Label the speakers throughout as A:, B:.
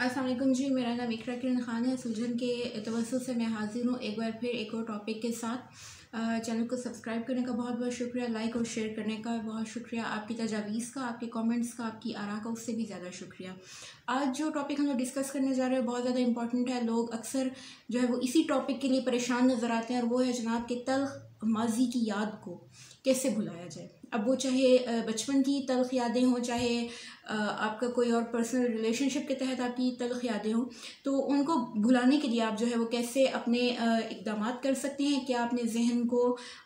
A: अस्सलाम वालेकुम जी, मेरा नाम इकरा किरण ख़ान है। सुलझन के तवज्जुह से मैं हाज़िर हूँ एक बार फिर एक और टॉपिक के साथ। चैनल को सब्सक्राइब करने का बहुत बहुत शुक्रिया, लाइक और शेयर करने का बहुत शुक्रिया, आपकी तजावीज़ का, आपके कमेंट्स का, आपकी आरा का, उससे भी ज़्यादा शुक्रिया। आज जो टॉपिक हम लोग डिस्कस करने जा रहे हैं बहुत ज़्यादा इंपॉर्टेंट है। लोग अक्सर जो है वो इसी टॉपिक के लिए परेशान नज़र आते हैं और वो है जनाब के तल्ख़ माजी की याद को कैसे भुलाया जाए। अब वो चाहे बचपन की तल्ख़ यादें हों, चाहे आपका कोई और पर्सनल रिलेशनशिप के तहत आपकी तल्ख़ यादें हों, तो उनको भुलाने के लिए आप जो है वो कैसे अपने इक़दामात कर सकते हैं, क्या अपने जहन को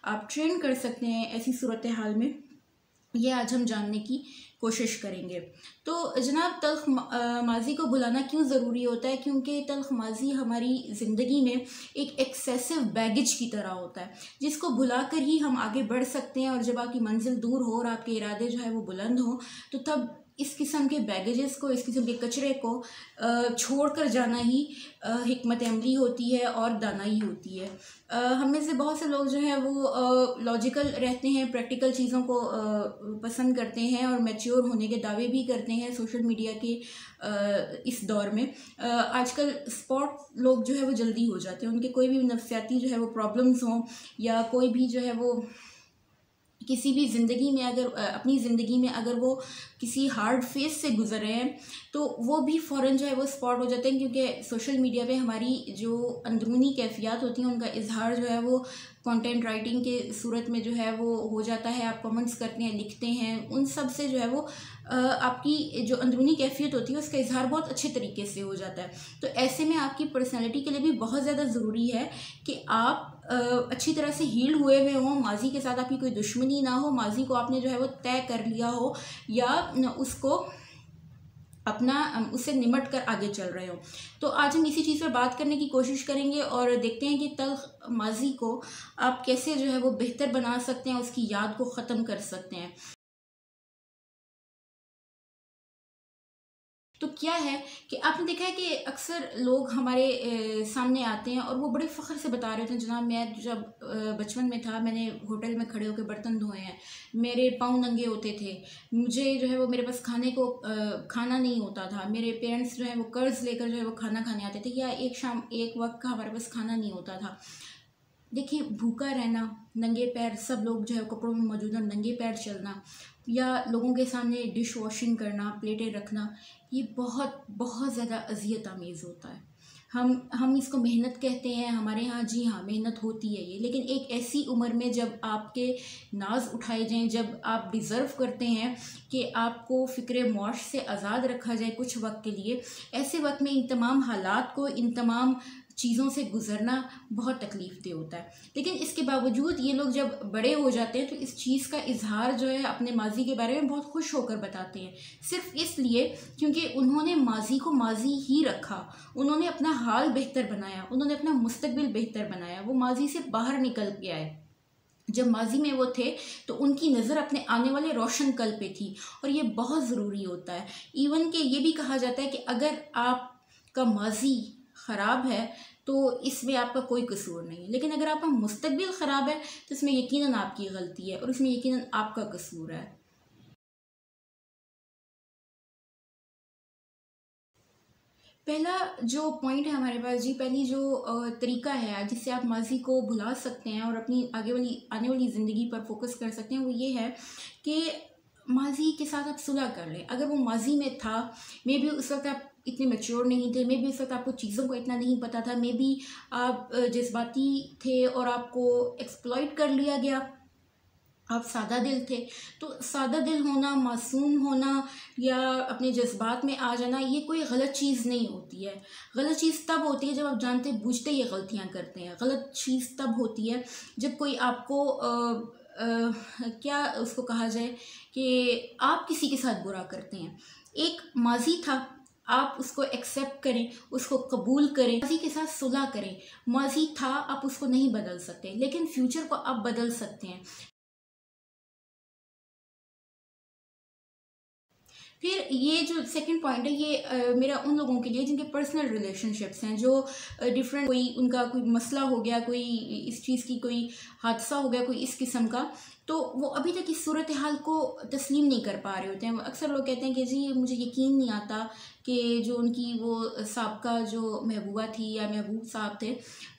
A: आप ट्रेन कर सकते हैं ऐसी सूरत हाल में, ये आज हम जानने की कोशिश करेंगे। तो जनाब तल्ख़ माजी को भुलाना क्यों ज़रूरी होता है? क्योंकि तल्ख़ माजी हमारी ज़िंदगी में एक एक्सेसिव बैगेज की तरह होता है जिसको भुला कर ही हम आगे बढ़ सकते हैं। और जब आपकी मंजिल दूर हो और आपके इरादे जो है वो बुलंद हो, तो तब इस किस्म के बैगेजेस को, इस किस्म के कचरे को छोड़ कर जाना ही हिकमत अमली होती है और दानाई होती है। हम में से बहुत से लोग जो हैं वो लॉजिकल रहते हैं, प्रैक्टिकल चीज़ों को पसंद करते हैं और मैच्योर होने के दावे भी करते हैं सोशल मीडिया के इस दौर में। आजकल स्पॉट लोग जो है वो जल्दी हो जाते हैं, उनके कोई भी नफ्सियाती जो है वो प्रॉब्लम्स हों या कोई भी जो है वो किसी भी ज़िंदगी में अगर अपनी ज़िंदगी में अगर वो किसी हार्ड फेस से गुज़र रहे हैं तो वो भी फ़ौरन जो है वो स्पॉट हो जाते हैं, क्योंकि सोशल मीडिया पे हमारी जो अंदरूनी कैफ़ियत होती हैं उनका इजहार जो है वो कंटेंट राइटिंग के सूरत में जो है वो हो जाता है। आप कमेंट्स करते हैं, लिखते हैं, उन सब से जो है वो आपकी जो अंदरूनी कैफ़ियत होती है उसका इजहार बहुत अच्छे तरीके से हो जाता है। तो ऐसे में आपकी पर्सनैलिटी के लिए भी बहुत ज़्यादा ज़रूरी है कि आप अच्छी तरह से हील हुए हुए हों, माजी के साथ आपकी कोई दुश्मनी ना हो, माजी को आपने जो है वो तय कर लिया हो या उसको अपना उससे निमट कर आगे चल रहे हो। तो आज हम इसी चीज़ पर बात करने की कोशिश करेंगे और देखते हैं कि तल्ख़ माजी को आप कैसे जो है वो बेहतर बना सकते हैं, उसकी याद को ख़त्म कर सकते हैं। तो क्या है कि आपने देखा है कि अक्सर लोग हमारे सामने आते हैं और वो बड़े फ़ख्र से बता रहे होते हैं, जनाब मैं जब बचपन में था मैंने होटल में खड़े होकर बर्तन धोए हैं, मेरे पाँव नंगे होते थे, मुझे जो है वो मेरे पास खाने को खाना नहीं होता था, मेरे पेरेंट्स जो है वो कर्ज़ लेकर जो है वो खाना खाने आते थे, या एक वक्त का हमारे पास खाना नहीं होता था। देखिए, भूखा रहना, नंगे पैर, सब लोग जो है कपड़ों में मौजूद हैं, नंगे पैर चलना या लोगों के सामने डिश वॉशिंग करना, प्लेटें रखना, ये बहुत बहुत ज़्यादा अज़ियत आमेज़ होता है। हम इसको मेहनत कहते हैं हमारे यहाँ, जी हाँ मेहनत होती है ये, लेकिन एक ऐसी उम्र में जब आपके नाज उठाए जाएं, जब आप डिज़र्व करते हैं कि आपको फ़िक्र मौश से आज़ाद रखा जाए कुछ वक्त के लिए, ऐसे वक्त में इन तमाम हालात को, इन तमाम चीज़ों से गुज़रना बहुत तकलीफ़देह होता है। लेकिन इसके बावजूद ये लोग जब बड़े हो जाते हैं तो इस चीज़ का इजहार जो है अपने माजी के बारे में बहुत खुश होकर बताते हैं, सिर्फ़ इसलिए क्योंकि उन्होंने माजी को माजी ही रखा, उन्होंने अपना हाल बेहतर बनाया, उन्होंने अपना मुस्तकबिल बेहतर बनाया, वो माजी से बाहर निकल के आए। जब माजी में वो थे तो उनकी नज़र अपने आने वाले रोशन कल पे थी और ये बहुत ज़रूरी होता है। इवन कि ये भी कहा जाता है कि अगर आपका माजी ख़राब है तो इसमें आपका कोई कसूर नहीं है, लेकिन अगर आपका मुस्तकबिल ख़राब है तो इसमें यकीनन आपकी गलती है और इसमें यकीनन आपका कसूर है। पहला जो पॉइंट है हमारे पास जी, पहली जो तरीका है जिससे आप माजी को भुला सकते हैं और अपनी आने वाली ज़िंदगी पर फोकस कर सकते हैं, वो ये है कि माजी के साथ आप सुलह कर लें। अगर वो माजी में था, मे बी उस वक्त आप इतने मैच्योर नहीं थे, मे बी उस वक्त आपको चीज़ों को इतना नहीं पता था, मे बी आप जज्बाती थे और आपको एक्सप्लॉइट कर लिया गया, आप सादा दिल थे। तो सादा दिल होना, मासूम होना या अपने जज्बात में आ जाना, ये कोई गलत चीज़ नहीं होती है। गलत चीज़ तब होती है जब आप जानते बूझते ये गलतियाँ करते हैं। गलत चीज़ तब होती है जब कोई आपको क्या उसको कहा जाए कि आप किसी के साथ बुरा करते हैं। एक माजी था, आप उसको एक्सेप्ट करें, उसको कबूल करें, माजी के साथ सुलह करें। माजी था, आप उसको नहीं बदल सकते, लेकिन फ्यूचर को आप बदल सकते हैं। फिर ये जो सेकंड पॉइंट है ये मेरा उन लोगों के लिए जिनके पर्सनल रिलेशनशिप्स हैं, जो कोई उनका कोई मसला हो गया, कोई इस चीज़ की कोई हादसा हो गया, कोई इस किस्म का, तो वो अभी तक इस सूरत हाल को तस्लीम नहीं कर पा रहे होते हैं। अक्सर लोग कहते हैं कि जी मुझे यकीन नहीं आता कि जो उनकी वो साबका जो महबूबा थी या महबूब साहब थे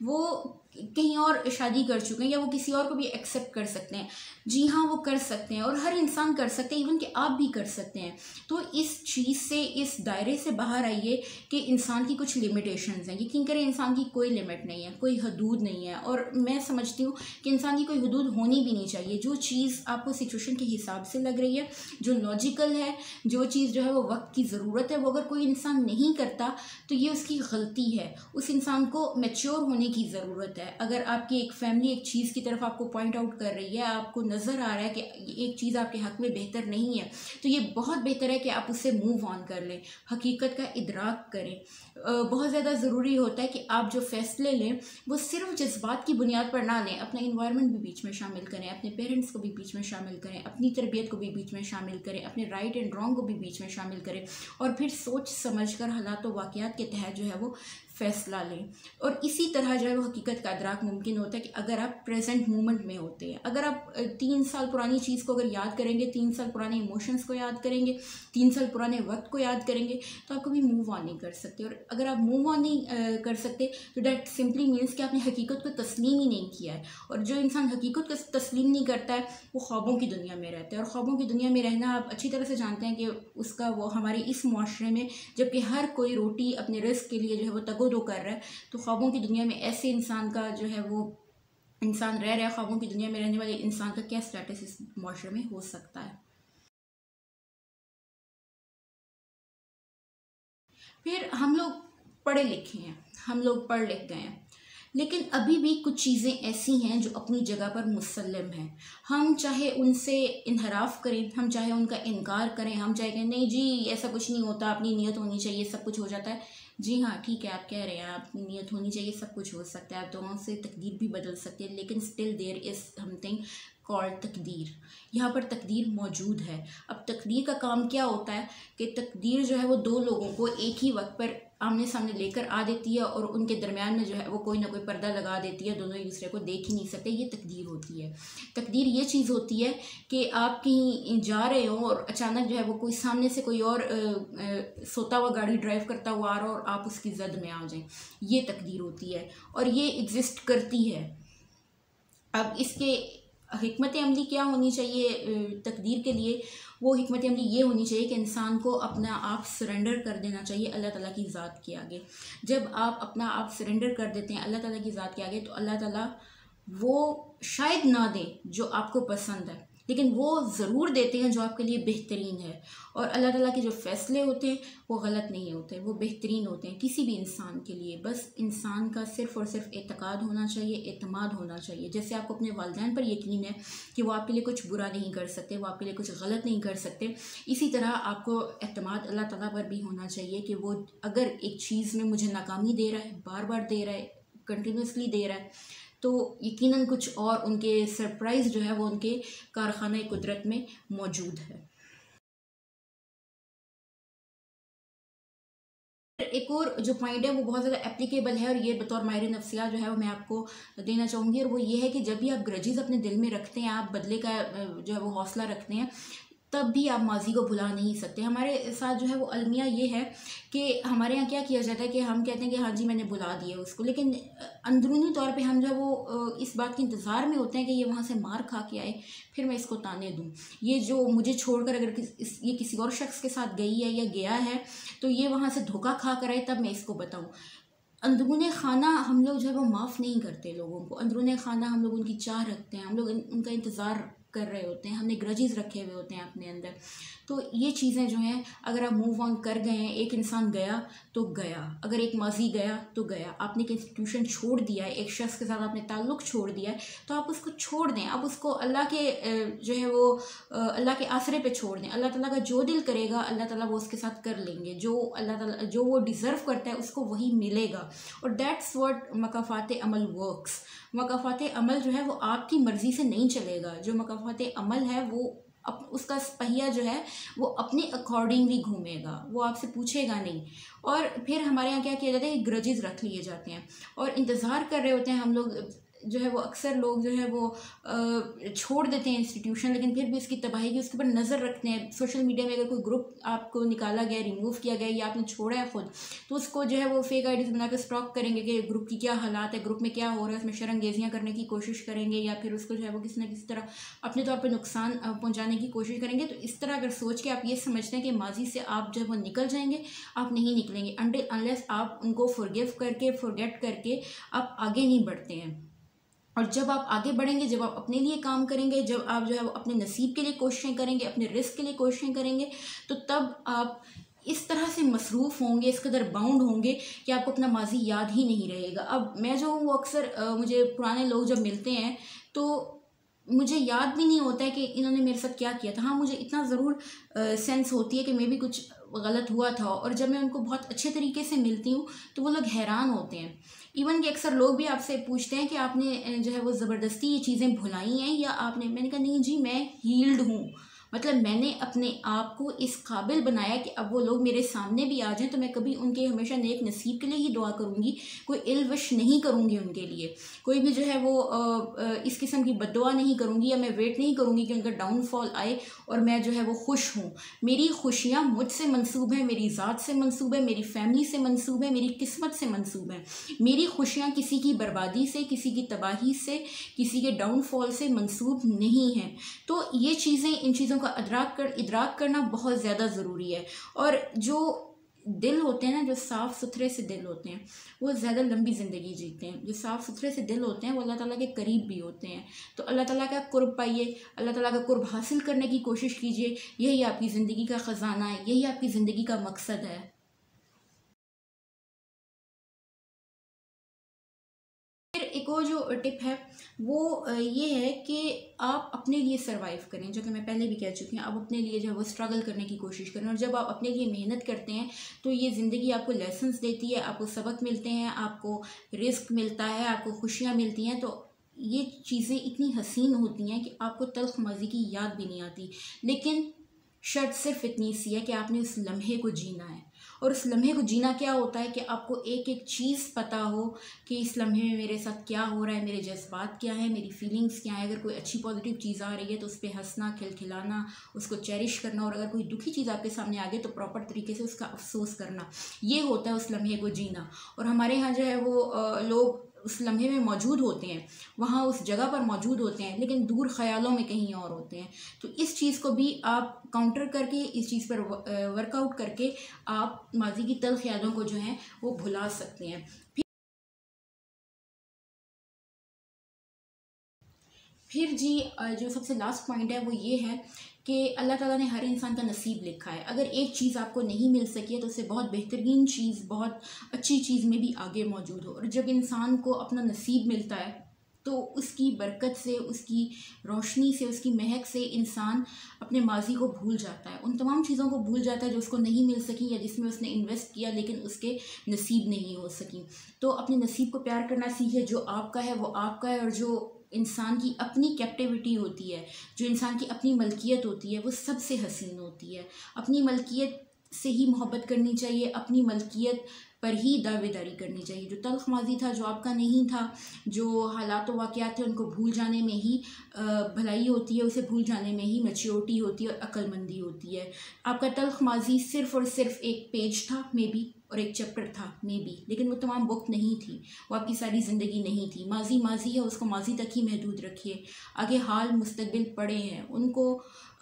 A: वो कहीं और शादी कर चुके हैं या वो किसी और को भी एक्सेप्ट कर सकते हैं। जी हाँ, वो कर सकते हैं और हर इंसान कर सकते हैं, इवन कि आप भी कर सकते हैं। तो इस चीज़ से, इस दायरे से बाहर आइए कि इंसान की कुछ लिमिटेशंस हैं। यकीन करें, इंसान की कोई लिमिट नहीं है, कोई हदूद नहीं है। और मैं समझती हूँ कि इंसान की कोई हदूद होनी भी नहीं चाहिए। जो चीज़ आपको सिचुएशन के हिसाब से लग रही है, जो लॉजिकल है, जो चीज़ जो है वो वक्त की ज़रूरत है, वो अगर कोई इंसान नहीं करता तो ये उसकी गलती है। उस इंसान को मैच्योर होने की ज़रूरत है। अगर आपकी एक फैमिली एक चीज़ की तरफ आपको पॉइंट आउट कर रही है, आपको नज़र आ रहा है कि एक चीज़ आपके हक में बेहतर नहीं है, तो ये बहुत बेहतर है कि आप उससे मूव ऑन कर लें, हकीकत का इदराक करें। बहुत ज़्यादा ज़रूरी होता है कि आप जो फ़ैसले लें वो सिर्फ जज्बात की बुनियाद पर ना लें। अपना इन्वायरमेंट भी बीच में शामिल करें, अपने पेरेंट्स को भी बीच में शामिल करें, अपनी तरबियत को भी बीच में शामिल करें, अपने राइट एंड रॉन्ग को भी बीच में शामिल करें और फिर सोच समझ कर हालात व वाक़यात के तहत जो है वो फ़ैसला लें। और इसी तरह जो है वो हकीकत का अदराक मुमकिन होता है कि अगर आप प्रेजेंट मोमेंट में होते हैं। अगर आप 3 साल पुरानी चीज़ को अगर याद करेंगे, 3 साल पुराने इमोशंस को याद करेंगे, 3 साल पुराने वक्त को याद करेंगे, तो आप कभी मूव ऑन नहीं कर सकते। और अगर आप मूव ऑन नहीं कर सकते तो डैट सिंपली मीन्स कि आपने हकीकत को तस्लीम ही नहीं किया है। और जो इंसान हकीकत को तस्लीम नहीं करता है वो ख्वाबों की दुनिया में रहता है। और ख्वाबों की दुनिया में रहना आप अच्छी तरह से जानते हैं कि उसका वो हमारे इस मुआशरे में, जबकि हर कोई रोटी अपने रिस्क के लिए जो है वो तगोदो कर रहा है, तो ख्वाबों की दुनिया में ऐसे इंसान का जो है वो इंसान रह रहा है, ख्वाबों की दुनिया में रहने वाले इंसान का क्या स्टेटस इस मुआशरे में हो सकता है। फिर हम लोग पढ़े लिखे हैं, हम लोग पढ़ लिख गए हैं, लेकिन अभी भी कुछ चीज़ें ऐसी हैं जो अपनी जगह पर मुसल्लम हैं। हम चाहे उनसे इनहराफ करें, हम चाहे उनका इनकार करें, हम चाहे कहें नहीं जी ऐसा कुछ नहीं होता, अपनी नीयत होनी चाहिए, सब कुछ हो जाता है। जी हाँ, ठीक है, आप कह रहे हैं अपनी नीयत होनी चाहिए, सब कुछ हो सकता है, आप दुआओं से तकदीर भी बदल सकते हैं, लेकिन still there is something called तकदीर। यहाँ पर तकदीर मौजूद है। अब तकदीर का काम क्या होता है कि तकदीर जो है वो दो लोगों को एक ही वक्त पर आमने सामने लेकर आ देती है और उनके दरमियान में जो है वो कोई ना कोई पर्दा लगा देती है, दोनों एक दूसरे को देख ही नहीं सकते। ये तकदीर होती है। तकदीर ये चीज़ होती है कि आप कहीं जा रहे हो और अचानक जो है वो कोई सामने से कोई और सोता हुआ गाड़ी ड्राइव करता हुआ आ रहा हो और आप उसकी जद में आ जाएं। ये तकदीर होती है और ये एग्जिस्ट करती है। अब इसके हिकमत अमली क्या होनी चाहिए तकदीर के लिए? वो हिकमत अमली ये होनी चाहिए कि इंसान को अपना आप सरेंडर कर देना चाहिए अल्लाह ताला की ज़ात के आगे। जब आप अपना आप सरेंडर कर देते हैं अल्लाह ताला की ज़ात के आगे, तो अल्लाह ताला वो शायद ना दे जो आपको पसंद है, लेकिन वो ज़रूर देते हैं जो आपके लिए बेहतरीन है। और अल्लाह ताला के जो फ़ैसले होते हैं वो गलत नहीं होते, वो बेहतरीन होते हैं किसी भी इंसान के लिए। बस इंसान का सिर्फ़ और सिर्फ एतक़ाद होना चाहिए, एतमाद होना चाहिए। जैसे आपको अपने वालिदैन पर यकीन है कि वो आपके लिए कुछ बुरा नहीं कर सकते, वो आपके लिए कुछ गलत नहीं कर सकते, इसी तरह आपको एतमाद अल्लाह ताला पर भी होना चाहिए कि वो अगर एक चीज़ में मुझे नाकामी दे रहा है, बार बार दे रहा है, कंटिन्यूसली दे रहा है, तो यकीनन कुछ और उनके सरप्राइज़ जो है वो उनके कारखाने कुदरत में मौजूद है। एक और जो पॉइंट है वो बहुत ज़्यादा एप्लीकेबल है और ये बतौर माहिर नफ्सियात जो है वो मैं आपको देना चाहूँगी, और वो ये है कि जब भी आप ग्रजेस अपने दिल में रखते हैं, आप बदले का जो है वो हौसला रखते हैं, तब भी आप माजी को भुला नहीं सकते। हमारे साथ जो है वो अलमिया ये है कि हमारे यहाँ क्या किया जाता है कि हम कहते हैं कि हाँ जी मैंने बुला दिया उसको, लेकिन अंदरूनी तौर पे हम जो है वो इस बात के इंतज़ार में होते हैं कि ये वहाँ से मार खा के आए, फिर मैं इसको ताने दूँ। ये जो मुझे छोड़कर अगर ये किसी और शख्स के साथ गई है या गया है, तो ये वहाँ से धोखा खा कर आए, तब मैं इसको बताऊँ। अंदरूने खाना हम लोग जो है वो माफ़ नहीं करते लोगों को। अंदरूने खाना हम लोग उनकी चाह रखते हैं, हम लोग उनका इंतज़ार कर रहे होते हैं, हमने ग्रजेस रखे हुए होते हैं अपने अंदर। तो ये चीज़ें जो हैं, अगर आप मूव ऑन कर गए हैं, एक इंसान गया तो गया, अगर एक माजी गया तो गया, आपने एक इंस्टीट्यूशन छोड़ दिया है, एक शख्स के साथ आपने ताल्लुक़ छोड़ दिया है, तो आप उसको छोड़ दें। आप उसको अल्लाह के जो है वो अल्लाह के आसरे पे छोड़ दें। अल्लाह ताला का जो दिल करेगा अल्लाह ताला वो उसके साथ कर लेंगे। जो अल्लाह ताला जो वो डिज़र्व करता है उसको वही मिलेगा। और दैट्स व्हाट मकाफ़ात अमल वर्क्स। मकाफ़ात अमल जो है वो आपकी मर्ज़ी से नहीं चलेगा। जो मकाफ़ात अमल है वो उसका पहिया जो है वो अपने अकॉर्डिंगली घूमेगा, वो आपसे पूछेगा नहीं। और फिर हमारे यहाँ क्या किया जाता है कि ग्रजेस रख लिए जाते हैं और इंतज़ार कर रहे होते हैं हम लोग जो है वो अक्सर लोग जो है वो छोड़ देते हैं इंस्टीट्यूशन, लेकिन फिर भी उसकी तबाही की उसके ऊपर नज़र रखते हैं। सोशल मीडिया में अगर कोई ग्रुप आपको निकाला गया, रिमूव किया गया या आपने छोड़ा है ख़ुद, तो उसको जो है वो फेक आईडीज़ बना कर स्टॉक करेंगे कि ग्रुप की क्या हालात है, ग्रुप में क्या हो रहा है, उसमें शर्मंगेजियाँ करने की कोशिश करेंगे या फिर उसको जो है वो किसी न किसी तरह अपने तौर पर नुकसान पहुँचाने की कोशिश करेंगे। तो इस तरह अगर सोच के आप ये समझते हैं कि माजी से आप जब वो निकल जाएंगे, आप नहीं निकलेंगे अनटिल अनलेस आप उनको फॉरगिव करके, फॉरगेट करके आप आगे नहीं बढ़ते हैं। और जब आप आगे बढ़ेंगे, जब आप अपने लिए काम करेंगे, जब आप जो है वो अपने नसीब के लिए कोशिशें करेंगे, अपने रिस्क के लिए कोशिशें करेंगे, तो तब आप इस तरह से मसरूफ़ होंगे, इस कदर बाउंड होंगे कि आपको अपना माजी याद ही नहीं रहेगा। अब मैं जो हूँ वो अक्सर मुझे पुराने लोग जब मिलते हैं तो मुझे याद भी नहीं होता है कि इन्होंने मेरे साथ क्या किया था। हाँ, मुझे इतना ज़रूर सेंस होती है कि मे भी कुछ गलत हुआ था, और जब मैं उनको बहुत अच्छे तरीके से मिलती हूँ तो वो लोग हैरान होते हैं। इवन कि अक्सर लोग भी आपसे पूछते हैं कि आपने जो है वो ज़बरदस्ती ये चीज़ें भुलाई हैं या आपने, मैंने कहा नहीं जी, मैं हील्ड हूँ। मतलब मैंने अपने आप को इस काबिल बनाया कि अब वो लोग मेरे सामने भी आ जाएं तो मैं कभी उनके हमेशा नेक नसीब के लिए ही दुआ करूँगी, कोई इल विश नहीं करूँगी उनके लिए, कोई भी जो है वो इस किस्म की बद्दुआ नहीं करूँगी, या मैं वेट नहीं करूँगी कि उनका डाउनफॉल आए और मैं जो है वो खुश हूँ। मेरी खुशियाँ मुझसे मंसूब हैं, मेरी ज़ात से मंसूब है, मेरी फैमिली से मंसूब है, मेरी किस्मत से मंसूब है। मेरी खुशियाँ किसी की बर्बादी से, किसी की तबाही से, किसी के डाउनफॉल से मंसूब नहीं हैं। तो ये चीज़ें, इन चीज़ों का इदराक करना बहुत ज़्यादा ज़रूरी है। और जो दिल होते हैं ना, जो साफ़ सुथरे से दिल होते हैं, वो ज़्यादा लंबी ज़िंदगी जीते हैं। जो साफ़ सुथरे से दिल होते हैं वो अल्लाह ताला के करीब भी होते हैं। तो अल्लाह ताला का कुर्ब पाइए, अल्लाह ताला का कुर्ब हासिल करने की कोशिश कीजिए। यही आपकी ज़िंदगी का ख़जाना है, यही आपकी ज़िंदगी का मकसद है। फिर एक और जो टिप है वो ये है कि आप अपने लिए सरवाइव करें, जो कि मैं पहले भी कह चुकी हूँ। आप अपने लिए जो है वो स्ट्रगल करने की कोशिश करें, और जब आप अपने लिए मेहनत करते हैं तो ये ज़िंदगी आपको लेसन्स देती है, आपको सबक मिलते हैं, आपको रिस्क मिलता है, आपको खुशियाँ मिलती हैं। तो ये चीज़ें इतनी हसीन होती हैं कि आपको तल्ख़ माज़ी की याद भी नहीं आती। लेकिन शर्त सिर्फ इतनी सी है कि आपने उस लम्हे को जीना है। और उस लम्हे को जीना क्या होता है कि आपको एक एक चीज़ पता हो कि इस लम्हे में मेरे साथ क्या हो रहा है, मेरे जज्बात क्या हैं, मेरी फीलिंग्स क्या हैं। अगर कोई अच्छी पॉजिटिव चीज़ आ रही है तो उस पर हंसना, खिलखिलाना, उसको चेरिश करना, और अगर कोई दुखी चीज़ आपके सामने आ गई तो प्रॉपर तरीके से उसका अफसोस करना। ये होता है उस लम्हे को जीना। और हमारे यहाँ जो है वो लोग उस लम्हे में मौजूद होते हैं, वहाँ उस जगह पर मौजूद होते हैं, लेकिन दूर ख़यालों में कहीं और होते हैं। तो इस चीज़ को भी आप काउंटर करके, इस चीज़ पर वर्कआउट करके आप माज़ी की तल्ख़ यादों को जो है वो भुला सकते हैं। फिर जी जो सबसे लास्ट पॉइंट है वो ये है कि अल्लाह ताला ने हर इंसान का नसीब लिखा है। अगर एक चीज़ आपको नहीं मिल सकी है तो उससे बहुत बेहतरीन चीज़, बहुत अच्छी चीज़ में भी आगे मौजूद हो। और जब इंसान को अपना नसीब मिलता है तो उसकी बरकत से, उसकी रोशनी से, उसकी महक से इंसान अपने माजी को भूल जाता है, उन तमाम चीज़ों को भूल जाता है जो उसको नहीं मिल सकी या जिसमें उसने इन्वेस्ट किया लेकिन उसके नसीब नहीं हो सकी। तो अपने नसीब को प्यार करना सीखे। जो आपका है वो आपका है, और जो इंसान की अपनी कैप्टिविटी होती है, जो इंसान की अपनी मलकियत होती है, वो सबसे हसीन होती है। अपनी मलकियत से ही मोहब्बत करनी चाहिए, अपनी मलकियत पर ही दावेदारी करनी चाहिए। जो तल्ख़ माज़ी था, जो आपका नहीं था, जो हालात व वाक़यात थे, उनको भूल जाने में ही भलाई होती है, उसे भूल जाने में ही मैच्योरिटी होती है और अक्लमंदी होती है। आपका तल्ख़ माज़ी सिर्फ़ और सिर्फ एक पेज था मे बी, और एक चैप्टर था मे बी, लेकिन वो तमाम बुक नहीं थी, वो आपकी सारी ज़िंदगी नहीं थी। माज़ी माज़ी है, उसको माज़ी तक ही महदूद रखिए। आगे हाल मुस्तक़बिल पड़े हैं, उनको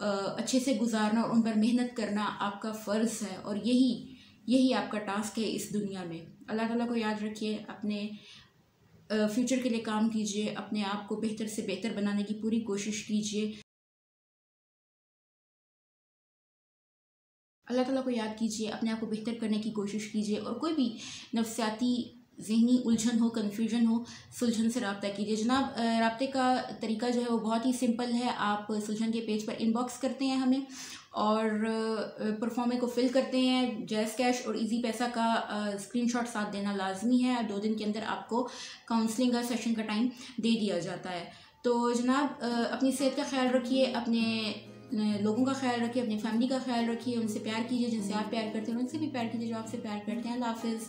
A: अच्छे से गुजारना और उन पर मेहनत करना आपका फ़र्ज़ है, और यही आपका टास्क है इस दुनिया में। अल्लाह ताला को याद रखिए, अपने फ्यूचर के लिए काम कीजिए, अपने आप को बेहतर से बेहतर बनाने की पूरी कोशिश कीजिए। अल्लाह ताला को याद कीजिए, अपने आप को बेहतर करने की कोशिश कीजिए, और कोई भी नफ्सियाती ज़हनी उलझन हो, कन्फ्यूजन हो, सुलझन से रब्ता कीजिए। जनाब, रब्ते का तरीका जो है वो बहुत ही सिंपल है। आप सुलझन के पेज पर इनबॉक्स करते हैं हमें, और परफॉर्मे को फिल करते हैं। जैज़ कैश और इजी पैसा का स्क्रीनशॉट साथ देना लाजमी है। 2 दिन के अंदर आपको काउंसलिंग का सेशन का टाइम दे दिया जाता है। तो जनाब, अपनी सेहत का ख्याल रखिए, अपने लोगों का ख्याल रखिए, अपनी फैमिली का ख्याल रखिए, उनसे प्यार कीजिए जिनसे आप प्यार करते हैं, उनसे भी प्यार कीजिए जो आपसे प्यार करते हैं। अल्लाह हाफ़िज़।